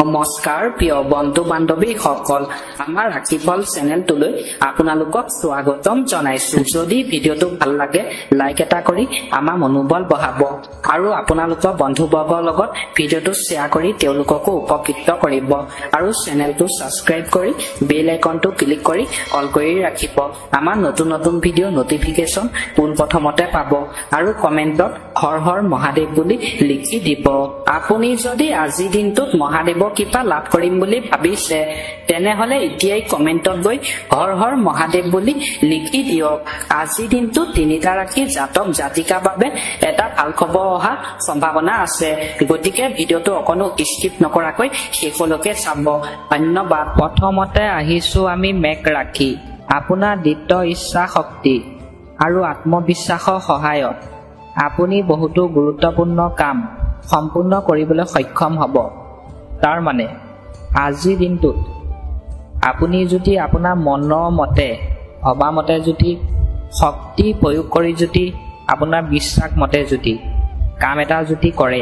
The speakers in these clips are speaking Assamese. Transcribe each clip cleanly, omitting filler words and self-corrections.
নমস্কাৰ প্ৰিয় বন্ধু বান্ধৱী সকল আমাৰ ৰাখিফল চেনেলটোলৈ আপোনালোকক স্বাগতম জনাইছো যদি ভিডিওটো ভাল লাগে লাইক এটা কৰি আমাৰ মনোবল বঢ়াব আৰু আপোনালোকৰ বন্ধুবৰ্গৰ লগত ভিডিওটো শ্বেয়াৰ কৰি তেওঁলোককো উপকৃত কৰিব আৰু চেনেলটো সাবস্ক্ৰাইব কৰি বেল আইকনটো ক্লিক কৰি অল কৰি ৰাখিব আমাৰ নতুন নতুন ভিডিও নটিফিকেশন পোনপ্ৰথমতে পাব আৰু কমেন্টত হৰ হৰ মহাদেৱ বুলি লিখি দিব আপুনি যদি আজি দিনটোত মহাদেৱৰ কৃপা লাভ কৰিম বুলি ভাবিছে তেনেহলে এতিয়াই কমেন্টত গৈ হৰ হৰ মহাদেৱ বুলি লিখি দিয়ক আজি দিনটো তিনিটা ৰাশি জাতক জাতিকাৰ বাবে এটা ভাল খবৰ অহা সম্ভাৱনা আছে গতিকে ভিডিওটো অকনো স্কিপ নকৰাকৈ শেষলৈকে চাব ধন্যবাদ প্ৰথমতে আহিছো আমি মেঘ ৰাশি আপোনাৰ দৃঢ় ইচ্ছা শক্তি আৰু আত্মবিশ্বাসৰ সহায়ত আপুনি বহুতো গুৰুত্বপূৰ্ণ কাম সম্পূৰ্ণ কৰিবলৈ সক্ষম হ'ব তাৰ মানে আজি দিনটোত আপুনি যদি আপোনাৰ মনৰ মতে ভবা মতে যদি শক্তি প্ৰয়োগ কৰি যদি আপোনাৰ বিশ্বাস মতে যদি কাম এটা যদি কৰে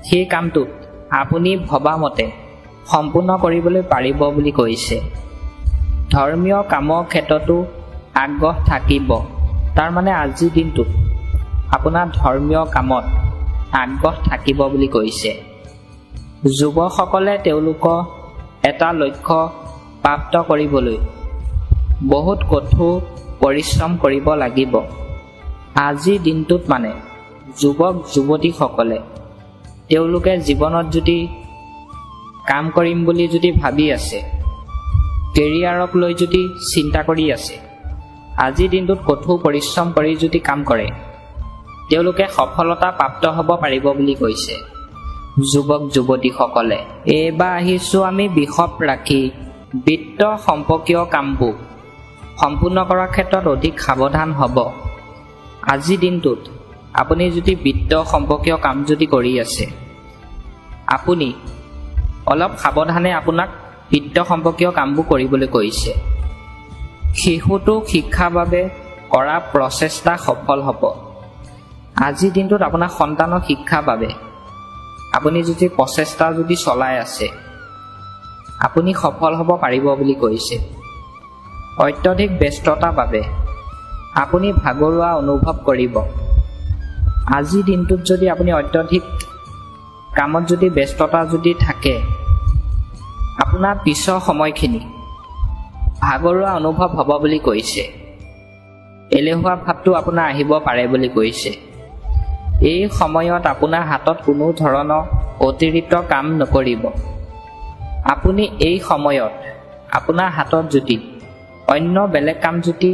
সেই কামটো আপুনি ভবা মতে সম্পূৰ্ণ কৰিবলৈ পাৰিব বুলি কৈছে ধৰ্মীয় কামৰ ক্ষেত্ৰতো আগ্ৰহ থাকিব তাৰ মানে আজি দিনটোত আপোনাৰ ধৰ্মীয় কামত আগ্ৰহ থাকিব বুলি কৈছে যুৱকসকলে তেওঁলোকৰ এটা লক্ষ্য প্ৰাপ্ত কৰিবলৈ বহুত কঠোৰ পৰিশ্ৰম কৰিব লাগিব আজি দিনটোত মানে যুৱক যুৱতীসকলে তেওঁলোকে জীৱনত যদি কাম কৰিম বুলি যদি ভাবি আছে কেৰিয়াৰক লৈ যদি চিন্তা কৰি আছে আজি দিনটোত কঠোৰ পৰিশ্ৰম কৰি যদি কাম কৰে তেওঁলোকে সফলতা প্ৰাপ্ত হ'ব পাৰিব বুলি কৈছে যুৱক যুৱতীসকলে এবাৰ আহিছো আমি বৃষভ ৰাশি বিত্ত সম্পৰ্কীয় কামবোৰ সম্পূৰ্ণ কৰাৰ ক্ষেত্ৰত অধিক সাৱধান হ'ব আজি দিনটোত আপুনি যদি বিত্ত সম্পৰ্কীয় কাম যদি কৰি আছে আপুনি অলপ সাৱধানে আপোনাক বিত্ত সম্পৰ্কীয় কামবোৰ কৰিবলৈ কৈছে শিশুটো শিক্ষাৰ বাবে কৰা প্ৰচেষ্টা সফল হ'ব আজি দিনটোত আপোনাৰ সন্তানৰ শিক্ষাৰ বাবে আপুনি যদি প্ৰচেষ্টা যদি চলাই আছে আপুনি সফল হ'ব পাৰিব বুলি কৈছে অত্যধিক ব্যস্ততাৰ বাবে আপুনি ভাগৰুৱা অনুভৱ কৰিব আজি দিনটোত যদি আপুনি অত্যধিক কামত যদি ব্যস্ততা যদি থাকে আপোনাৰ পিছৰ সময়খিনি ভাগৰুৱা অনুভৱ হ'ব বুলি কৈছে এলেহুৱা ভাৱটো আপোনাৰ আহিব পাৰে বুলি কৈছে এই সময়ত আপোনাৰ হাতত কোনো ধৰণৰ অতিৰিক্ত কাম নকৰিব আপুনি এই সময়ত আপোনাৰ হাতত যদি অন্য বেলেগ কাম যদি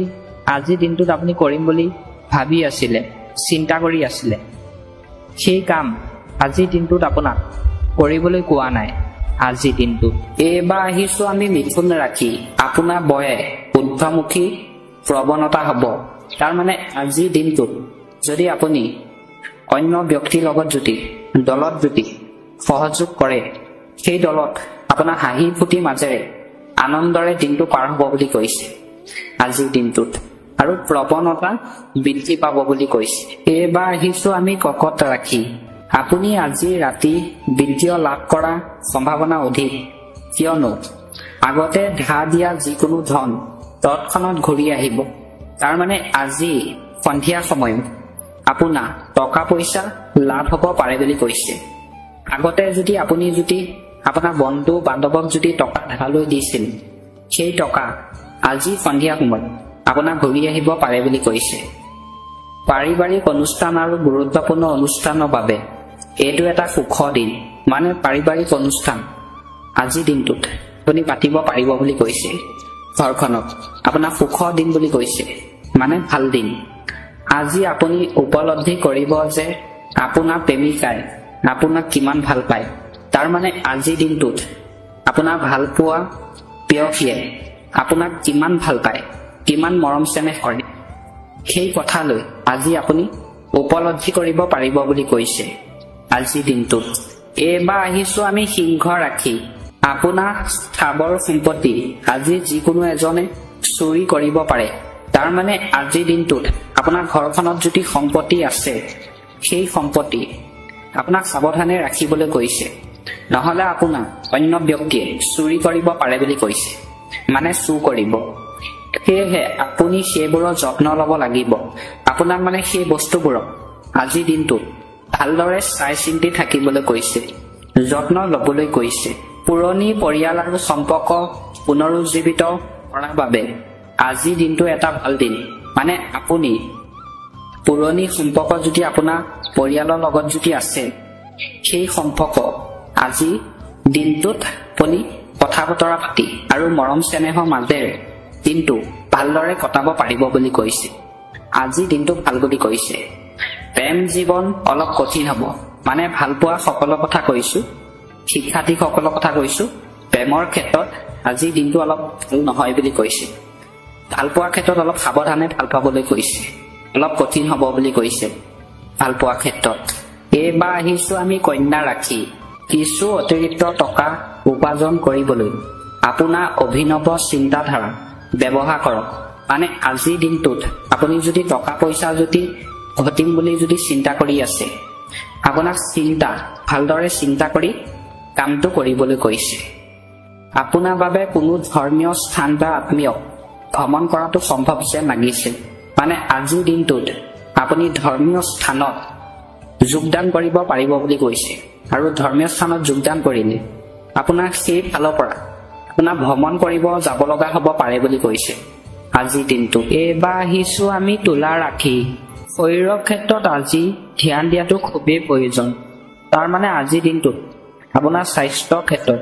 আজি দিনটোত আপুনি কৰিম বুলি ভাবি আছিলে চিন্তা কৰি আছিলে সেই কাম আজি দিনটোত আপোনাক কৰিবলৈ কোৱা নাই আজি দিনটোত এবাৰ আহিছো আমি মিথুন ৰাশি আপোনাৰ বয়ে ঊৰ্ধ্বমুখী প্ৰৱণতা হ'ব তাৰ মানে আজি দিনটোত যদি আপুনি অন্য ব্যক্তিৰ লগত যদি দলত যদি সহযোগ কৰে সেই দলত আপোনাৰ হাঁহি ফুটি মাজেৰে আনন্দৰে দিনটো পাৰ হ'ব বুলি কৈছে আজিৰ দিনটোত আৰু প্ৰৱণতা বৃদ্ধি পাব বুলি কৈছে এবাৰ আহিছো আমি কৰ্কট ৰাশি আপুনি আজি ৰাতি বিদ্যা লাভ কৰা সম্ভাৱনা অধিক কিয়নো আগতে ধাৰ দিয়া যিকোনো ধন তৎক্ষণাত ঘূৰি আহিব তাৰ মানে আজি সন্ধিয়া সময়ত আপোনাৰ টকা পইচা লাভ হ'ব পাৰে বুলি কৈছে আগতে যদি আপুনি যদি আপোনাৰ বন্ধু বান্ধৱক যদি টকা ধাৰলৈ দিছিল সেই টকা আজি সন্ধিয়া সময়ত আপোনাৰ ঘূৰি আহিব পাৰে বুলি কৈছে পাৰিবাৰিক অনুষ্ঠান আৰু গুৰুত্বপূৰ্ণ অনুষ্ঠানৰ বাবে এইটো এটা সুখৰ দিন মানে পাৰিবাৰিক অনুষ্ঠান আজি দিনটোত আপুনি পাতিব পাৰিব বুলি কৈছে ঘৰখনত আপোনাৰ সুখৰ দিন বুলি কৈছে মানে ভাল দিন আজি আপুনি উপলব্ধি কৰিব যে আপোনাৰ প্ৰেমিকাই আপোনাক কিমান ভাল পায় তাৰ মানে আজি দিনটোত আপোনাৰ ভাল পোৱা প্ৰেয়সীয়ে আপোনাক কিমান ভাল পায় কিমান মৰম চেনেহ কৰে সেই কথালৈ আজি আপুনি উপলব্ধি কৰিব পাৰিব বুলি কৈছে আজি দিনটোত এবাৰ আহিছো আমি সিংহ ৰাশি আপোনাৰ স্থাবৰ সম্পত্তি আজি যিকোনো এজনে চুৰি কৰিব পাৰে তাৰ মানে আজি দিনটোত আপোনাৰ ঘৰখনত যদি সম্পত্তি আছে সেই সম্পত্তি আপোনাক সাৱধানে ৰাখিবলৈ কৈছে নহ'লে আপোনাক অন্য ব্যক্তিয়ে চুৰি কৰিব পাৰে বুলি কৈছে, মানে চুৰ কৰিব। সেয়েহে আপুনি সেইবোৰৰ যত্ন ল'ব লাগিব। আপোনাক মানে সেই বস্তুবোৰক আজিৰ দিনটোত ভালদৰে চাই চিন্তি থাকিবলৈ কৈছে, যত্ন ল'বলৈ কৈছে। পুৰণি পৰিয়াল আৰু সম্পৰ্ক পুনৰুজ্জীৱিত কৰাৰ বাবে আজিৰ দিনটো এটা ভাল দিন। মানে আপুনি পুৰণি সম্পৰ্ক যদি আপোনাৰ পৰিয়ালৰ লগত যদি আছে, সেই সম্পৰ্ক আজি দিনটোত আপুনি কথা বতৰা পাতি আৰু মৰম চেনেহৰ মাজেৰে দিনটো ভালদৰে কটাব পাৰিব বুলি কৈছে। আজি দিনটো ভাল বুলি কৈছে। প্ৰেম জীৱন অলপ কঠিন হ'ব, মানে ভালপোৱা সকলৰ কথা কৈছো, শিক্ষাৰ্থীসকলৰ কথা কৈছো। প্ৰেমৰ ক্ষেত্ৰত আজিৰ দিনটো অলপ ভাল নহয় বুলি কৈছে। ভালপোৱাৰ ক্ষেত্ৰত অলপ সাৱধানে ভাল পাবলৈ কৈছে, অলপ কঠিন হ'ব বুলি কৈছে ভালপোৱাৰ ক্ষেত্ৰত। এইবাৰ আহিছো আমি কন্যা ৰাশি। কিছু অতিৰিক্ত টকা উপাৰ্জন কৰিবলৈ আপোনাৰ অভিনৱ চিন্তাধাৰা ব্যৱহাৰ কৰক। মানে আজিৰ দিনটোত আপুনি যদি টকা পইচা যদি ঘটিম বুলি যদি চিন্তা কৰি আছে, আপোনাক ভালদৰে চিন্তা কৰি কামটো কৰিবলৈ কৈছে। আপোনাৰ বাবে কোনো ধৰ্মীয় স্থান বা আত্মীয় ভ্ৰমণ কৰাটো সম্ভৱ যেন লাগিছে। মানে আজিৰ দিনটোত আপুনি ধৰ্মীয় স্থানত যোগদান কৰিব পাৰিব বুলি কৈছে। আৰু ধৰ্মীয় স্থানত যোগদান কৰিলে আপোনাক সেই ফালৰ পৰা আপোনাৰ ভ্ৰমণ কৰিব যাব লগা হ'ব পাৰে বুলি কৈছে আজিৰ দিনটো। এইবাৰ আহিছো আমি তুলা ৰাশি। শৰীৰৰ ক্ষেত্ৰত আজি ধ্যান দিয়াটো খুবেই প্ৰয়োজন। তাৰমানে আজিৰ দিনটোত আপোনাৰ স্বাস্থ্যৰ ক্ষেত্ৰত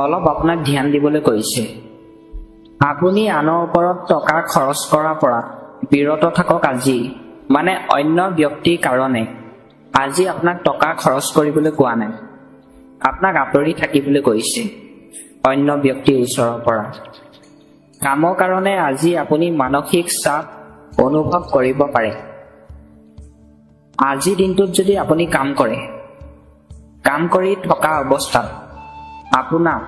অলপ আপোনাক ধ্যান দিবলৈ কৈছে। আপুনি আনৰ ওপৰত টকা খৰচ কৰাৰ পৰা বিৰত থাকক আজি। মানে অন্য ব্যক্তিৰ কাৰণে আজি আপোনাক টকা খৰচ কৰিবলৈ কোৱা নাই, আপোনাক আঁতৰি থাকিবলৈ কৈছে অন্য ব্যক্তিৰ ওচৰৰ পৰা। কামৰ কাৰণে আজি আপুনি মানসিক চাপ অনুভৱ কৰিব পাৰে। আজিৰ দিনটোত যদি আপুনি কাম কৰি থকা অৱস্থাত আপোনাক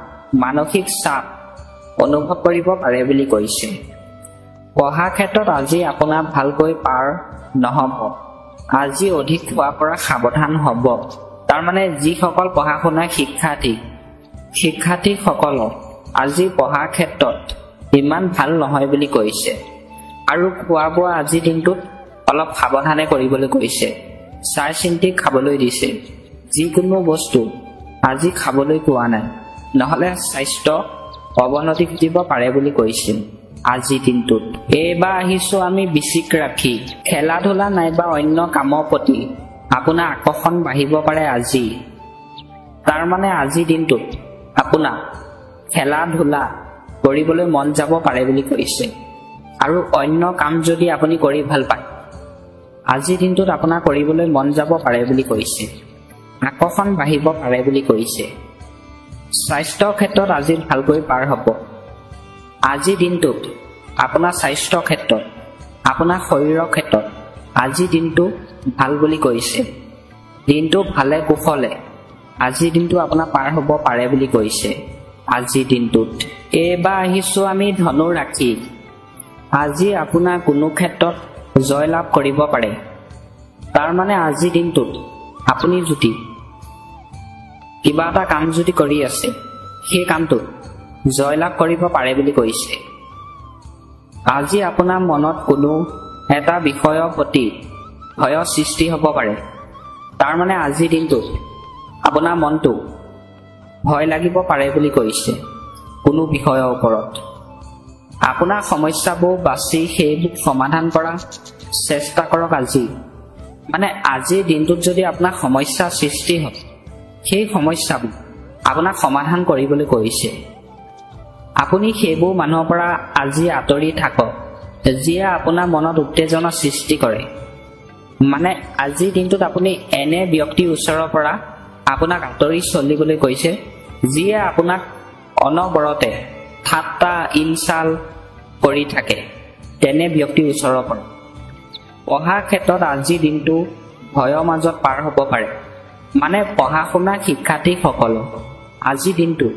মানসিক চাপ অনুভৱ কৰিব পাৰে বুলি কৈছে। পঢ়াৰ ক্ষেত্ৰত আজি আপোনাৰ ভালকৈ পাৰ নহ'ব। আজি অধিক খোৱাৰ পৰা সাৱধান হ'ব। তাৰমানে যিসকল পঢ়া শুনা শিক্ষাৰ্থীসকলক আজি পঢ়াৰ ক্ষেত্ৰত ইমান ভাল নহয় বুলি কৈছে। আৰু খোৱা বোৱা আজিৰ দিনটোত অলপ সাৱধানে কৰিবলৈ কৈছে, চাই চিন্তি খাবলৈ দিছে। যিকোনো বস্তু আজি খাবলৈ কোৱা নাই, নহ'লে স্বাস্থ্য অৱনতি ঘটিব পাৰে বুলি কৈছে আজিৰ দিনটোত। এইবাৰ আহিছো আমি বৃশ্চিক ৰাশি। খেলা ধূলা নাইবা অন্য কামৰ প্ৰতি আপোনাৰ আকৰ্ষণ বাঢ়িব পাৰে আজি। তাৰমানে আজিৰ দিনটোত আপোনাৰ খেলা ধূলা কৰিবলৈ মন যাব পাৰে বুলি কৈছে। আৰু অন্য কাম যদি আপুনি কৰি ভাল পায়, আজিৰ দিনটোত আপোনাৰ কৰিবলৈ মন যাব পাৰে বুলি কৈছে। আকৰ্ষণ বাঢ়িব পাৰে বুলি কৈছে। স্বাস্থ্যৰ ক্ষেত্ৰত আজি ভালকৈ পাৰ হ'ব। আজিৰ দিনটোত আপোনাৰ স্বাস্থ্যৰ ক্ষেত্ৰত, আপোনাৰ শৰীৰৰ ক্ষেত্ৰত আজিৰ দিনটো ভাল বুলি কৈছে। দিনটো ভালে কুশলে আজিৰ দিনটো আপোনাৰ পাৰ হ'ব পাৰে বুলি কৈছে আজিৰ দিনটোত। এইবাৰ আহিছো আমি ধনু ৰাশি। আজি আপোনাৰ কোনো ক্ষেত্ৰত জয়লাভ কৰিব পাৰে। তাৰমানে আজিৰ দিনটোত আপুনি যদি কিবা এটা কাম যদি কৰি আছে, সেই কামটোত জয়লাভ কৰিব পাৰে বুলি কৈছে। আজি আপোনাৰ মনত কোনো এটা বিষয়ৰ প্ৰতি ভয়ৰ সৃষ্টি হ'ব পাৰে। তাৰমানে আজিৰ দিনটোত আপোনাৰ মনটো ভয় লাগিব পাৰে বুলি কৈছে কোনো বিষয়ৰ ওপৰত। আপোনাৰ সমস্যাবোৰ বাছি সেইবোৰ সমাধান কৰাৰ চেষ্টা কৰক আজি। মানে আজিৰ দিনটোত যদি আপোনাৰ সমস্যাৰ সৃষ্টি হয়, সেই সমস্যাবোৰ আপোনাক সমাধান কৰিবলৈ কৈছে। আপুনি সেইবোৰ মানুহৰ পৰা আজি আঁতৰি থাকক যিয়ে আপোনাৰ মনত উত্তেজনা সৃষ্টি কৰে। মানে আজিৰ দিনটোত আপুনি এনে ব্যক্তিৰ ওচৰৰ পৰা আপোনাক আঁতৰি চলিবলৈ কৈছে যিয়ে আপোনাক অনবৰতে ঠাট্টা ইনচাল কৰি থাকে, তেনে ব্যক্তিৰ ওচৰৰ পৰা। পঢ়াৰ ক্ষেত্ৰত আজিৰ দিনটো ভয়ৰ মাজত পাৰ হ'ব পাৰে। মানে পঢ়া শুনা শিক্ষাৰ্থীসকলৰ আজিৰ দিনটো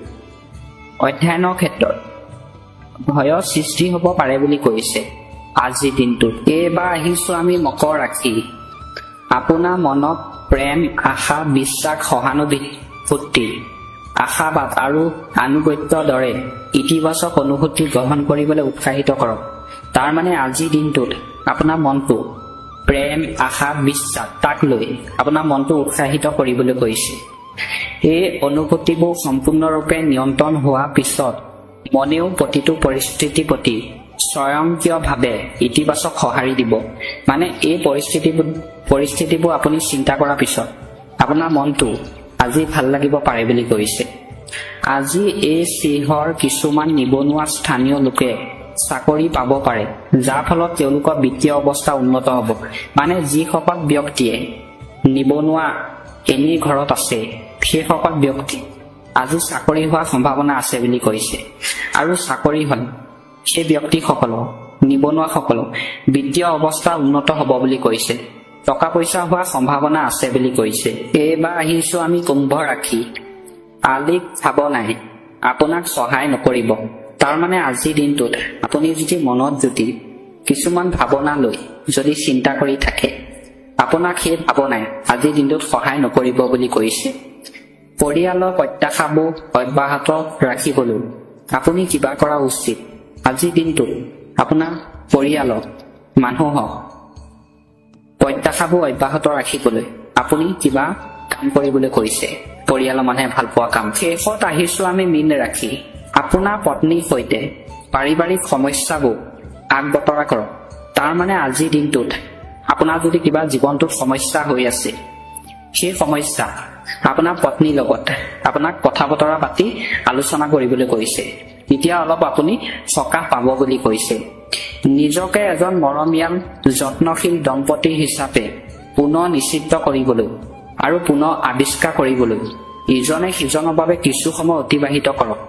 অধ্যয়নৰ ক্ষেত্ৰত ভয়ৰ সৃষ্টি হ'ব পাৰে বুলি কৈছে আজিৰ দিনটোত। এইবাৰ আহিছো আমি মকৰ ৰাশি। আপোনাৰ মনত প্ৰেম, আশা, বিশ্বাস, ফূৰ্তি, আশাবাদ আৰু আনুগত্যৰ দৰে ইতিবাচক অনুভূতি গ্ৰহণ কৰিবলৈ উৎসাহিত কৰক। তাৰ মানে আজিৰ দিনটোত আপোনাৰ মনটো প্ৰেম, আশা, বিশ্বাস তাক লৈ আপোনাৰ মনটো উৎসাহিত কৰিবলৈ কৈছে। এই অনুভূতিবোৰ সম্পূৰ্ণৰূপে নিয়ন্ত্ৰণ হোৱাৰ পিছত মনেও প্ৰতিটো পৰিস্থিতিৰ প্ৰতি স্বয়ংক্ৰিয়ভাৱে ইতিবাচক সঁহাৰি দিব। মানে এই পৰিস্থিতিবোৰ আপুনি চিন্তা কৰাৰ পিছত আপোনাৰ মনটো আজি ভাল লাগিব পাৰে বুলি কৈছে। আজি এই চিহ্নৰ কিছুমান নিবনুৱা স্থানীয় লোকে চাকৰি পাব পাৰে, যাৰ ফলত তেওঁলোকৰ বিত্তীয় অৱস্থা উন্নত হ'ব। মানে যিসকল ব্যক্তিয়ে নিবনুৱা এনেই ঘৰত আছে সেইসকল ব্যক্তি আজি চাকৰি হোৱাৰ সম্ভাৱনা আছে বুলি কৈছে। আৰু চাকৰি হ'ল সেই ব্যক্তিসকলৰ, নিবনুৱাসকলৰ বিত্তীয় অৱস্থা উন্নত হ'ব বুলি কৈছে। টকা পইচা হোৱাৰ সম্ভাৱনা আছে বুলি কৈছে। এইবাৰ আহিছো আমি কুম্ভ ৰাশি। আলিক ভাৱনাই আপোনাক সহায় নকৰিব। তাৰমানে আজিৰ দিনটোত আপুনি যদি মনত যদি কিছুমান ভাৱনা লৈ যদি চিন্তা কৰি থাকে, আপোনাক সেই ভাৱনাই আজিৰ দিনটোত সহায় নকৰিব বুলি কৈছে। পৰিয়ালৰ প্ৰত্যাশাবোৰ অব্যাহত ৰাখিবলৈ আপুনি কিবা কৰা উচিত। আজিৰ দিনটোত আপোনাৰ পৰিয়ালৰ মানুহক প্ৰত্যাশাবোৰ অব্যাহত ৰাখিবলৈ আপুনি কিবা কাম কৰিবলৈ কৈছে, পৰিয়ালৰ মানুহে ভাল পোৱা কাম। শেষত আহিছো আমি মীন ৰাশি। আপোনাৰ পত্নীৰ সৈতে পাৰিবাৰিক সমস্যাবোৰ আগ বতৰা কৰক। তাৰমানে আজিৰ দিনটোত আপোনাৰ যদি কিবা জীৱনটোত সমস্যা হৈ আছে, সেই সমস্যা আপোনাৰ পত্নীৰ লগত আপোনাক কথা বতৰা পাতি আলোচনা কৰিবলৈ কৈছে। তেতিয়া অলপ আপুনি সকাহ পাব বুলি কৈছে। নিজকে এজন মৰমীয়াল যত্নশীল দম্পতী হিচাপে পুনৰ নিশ্চিত কৰিবলৈ আৰু পুনৰ আৱিষ্কাৰ কৰিবলৈ ইজনে সিজনৰ বাবে কিছু সময় অতিবাহিত কৰক।